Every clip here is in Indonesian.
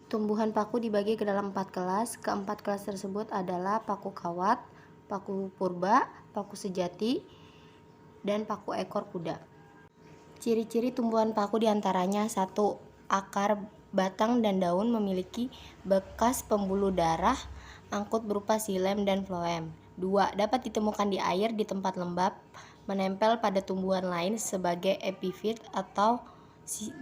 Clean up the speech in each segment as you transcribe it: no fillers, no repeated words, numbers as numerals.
Tumbuhan paku dibagi ke dalam 4 kelas. Keempat kelas tersebut adalah paku kawat, paku purba, paku sejati, dan paku ekor kuda. Ciri-ciri tumbuhan paku diantaranya: 1. Akar, batang, dan daun memiliki bekas pembuluh darah angkut berupa xilem dan floem. 2. Dapat ditemukan di air di tempat lembab, menempel pada tumbuhan lain sebagai epifit atau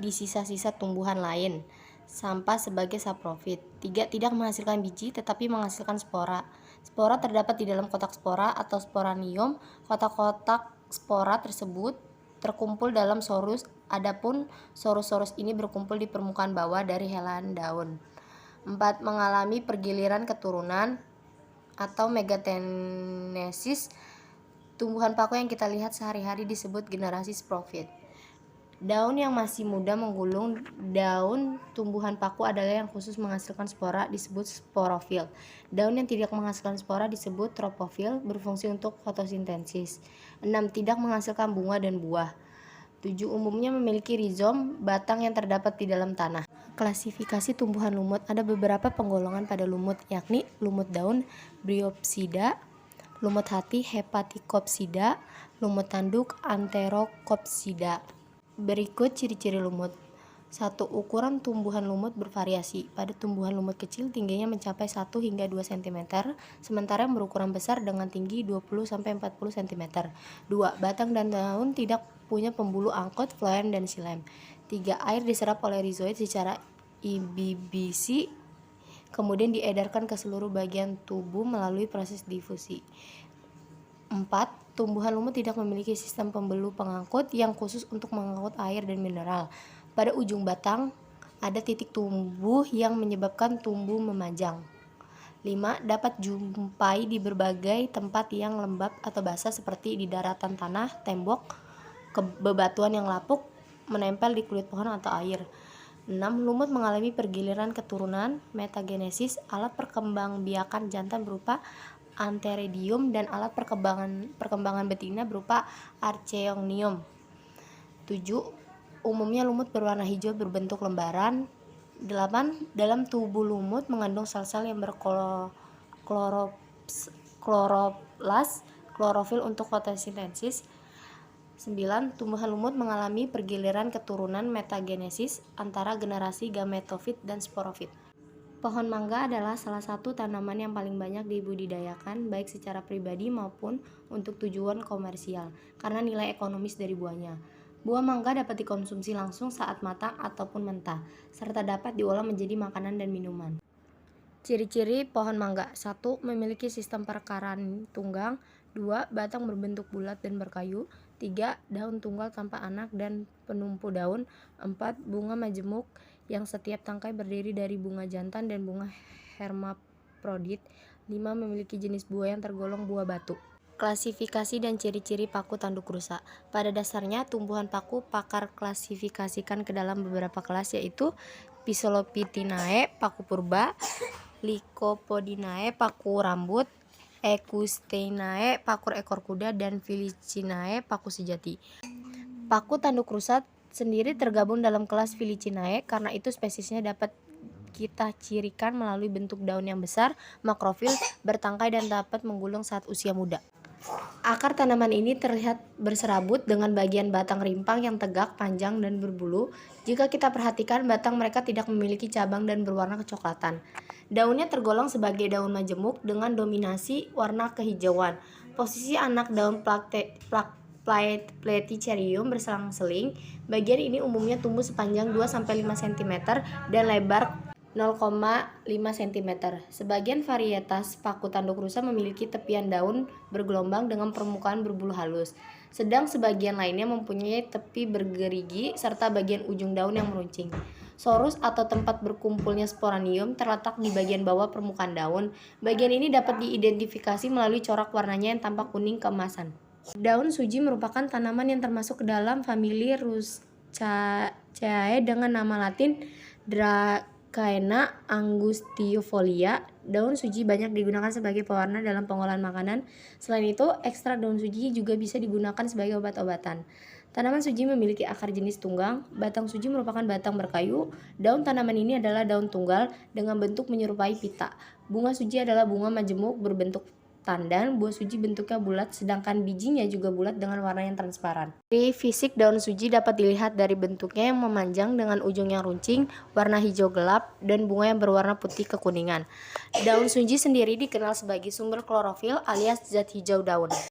di sisa-sisa tumbuhan lain. Sampah sebagai saprofit. 3. Tidak menghasilkan biji tetapi menghasilkan spora. Spora terdapat di dalam kotak spora atau sporanium. Kotak-kotak spora tersebut terkumpul dalam sorus, adapun sorus-sorus ini berkumpul di permukaan bawah dari helaian daun. 4. Mengalami pergiliran keturunan atau megatenesis. Tumbuhan paku yang kita lihat sehari-hari disebut generasi sporofit. Daun yang masih muda menggulung. Daun tumbuhan paku adalah yang khusus menghasilkan spora, disebut sporofil. Daun yang tidak menghasilkan spora disebut tropofil, berfungsi untuk fotosintesis. 6. Tidak menghasilkan bunga dan buah. 7. Umumnya memiliki rizom, batang yang terdapat di dalam tanah. Klasifikasi tumbuhan lumut. Ada beberapa penggolongan pada lumut, yakni lumut daun, Bryopsida, lumut hati, Hepaticopsida, lumut tanduk, Antherocopsida. Berikut ciri-ciri lumut. 1. Ukuran tumbuhan lumut bervariasi. Pada tumbuhan lumut kecil tingginya mencapai 1 hingga 2 cm, sementara yang berukuran besar dengan tinggi 20-40 cm. 2. Batang dan daun tidak punya pembuluh angkut, floem, dan xilem. 3. Air diserap oleh rizoid secara imbibisi, kemudian diedarkan ke seluruh bagian tubuh melalui proses difusi. 4. Tumbuhan lumut tidak memiliki sistem pembuluh pengangkut yang khusus untuk mengangkut air dan mineral. Pada ujung batang ada titik tumbuh yang menyebabkan tumbuh memanjang. 5. Dapat jumpai di berbagai tempat yang lembab atau basah seperti di daratan tanah, tembok, bebatuan yang lapuk, menempel di kulit pohon atau air. 6. Lumut mengalami pergiliran keturunan, metagenesis. Alat perkembangbiakan jantan berupa antheridium dan alat perkembangan betina berupa archaeognium. 7. Umumnya lumut berwarna hijau berbentuk lembaran. 8. Dalam tubuh lumut mengandung sel-sel yang berkloroplast, klorofil untuk fotosintesis. 9. Tumbuhan lumut mengalami pergiliran keturunan metagenesis antara generasi gametofit dan sporofit. Pohon mangga adalah salah satu tanaman yang paling banyak dibudidayakan baik secara pribadi maupun untuk tujuan komersial karena nilai ekonomis dari buahnya. Buah mangga dapat dikonsumsi langsung saat matang ataupun mentah, serta dapat diolah menjadi makanan dan minuman. Ciri-ciri pohon mangga. 1. Memiliki sistem perakaran tunggang. 2. Batang berbentuk bulat dan berkayu. 3. Daun tunggal tanpa anak dan penumpu daun. 4. Bunga majemuk yang setiap tangkai berdiri dari bunga jantan dan bunga hermaprodit. 5. Memiliki jenis buah yang tergolong buah batu. Klasifikasi dan ciri-ciri paku tanduk rusa. Pada dasarnya, tumbuhan paku pakar klasifikasikan ke dalam beberapa kelas, yaitu Phyllopithecinae, paku purba, Lycopodinae, paku rambut, Equusinae, paku ekor kuda, dan Felicinae, paku sejati. Paku tanduk rusa sendiri tergabung dalam kelas Felicinae, karena itu spesiesnya dapat kita cirikan melalui bentuk daun yang besar, makrofil, bertangkai, dan dapat menggulung saat usia muda. Akar tanaman ini terlihat berserabut dengan bagian batang rimpang yang tegak, panjang, dan berbulu. Jika kita perhatikan, batang mereka tidak memiliki cabang dan berwarna kecoklatan. Daunnya tergolong sebagai daun majemuk dengan dominasi warna kehijauan. Posisi anak daun Platycerium berselang-seling. Bagian ini umumnya tumbuh sepanjang 2-5 cm dan lebar 0,5 cm. Sebagian varietas paku tanduk rusa memiliki tepian daun bergelombang dengan permukaan berbulu halus, sedang sebagian lainnya mempunyai tepi bergerigi serta bagian ujung daun yang meruncing. Sorus atau tempat berkumpulnya sporanium terletak di bagian bawah permukaan daun. Bagian ini dapat diidentifikasi melalui corak warnanya yang tampak kuning keemasan. Daun suji merupakan tanaman yang termasuk ke dalam famili Rusaceae dengan nama latin Dracaena angustifolia. Daun suji banyak digunakan sebagai pewarna dalam pengolahan makanan. Selain itu, ekstrak daun suji juga bisa digunakan sebagai obat-obatan. Tanaman suji memiliki akar jenis tunggang. Batang suji merupakan batang berkayu. Daun tanaman ini adalah daun tunggal dengan bentuk menyerupai pita. Bunga suji adalah bunga majemuk berbentuk tandan. Buah suji bentuknya bulat, sedangkan bijinya juga bulat dengan warna yang transparan. Dari fisik daun suji dapat dilihat dari bentuknya yang memanjang dengan ujung yang runcing, warna hijau gelap, dan bunga yang berwarna putih kekuningan. Daun suji sendiri dikenal sebagai sumber klorofil alias zat hijau daun.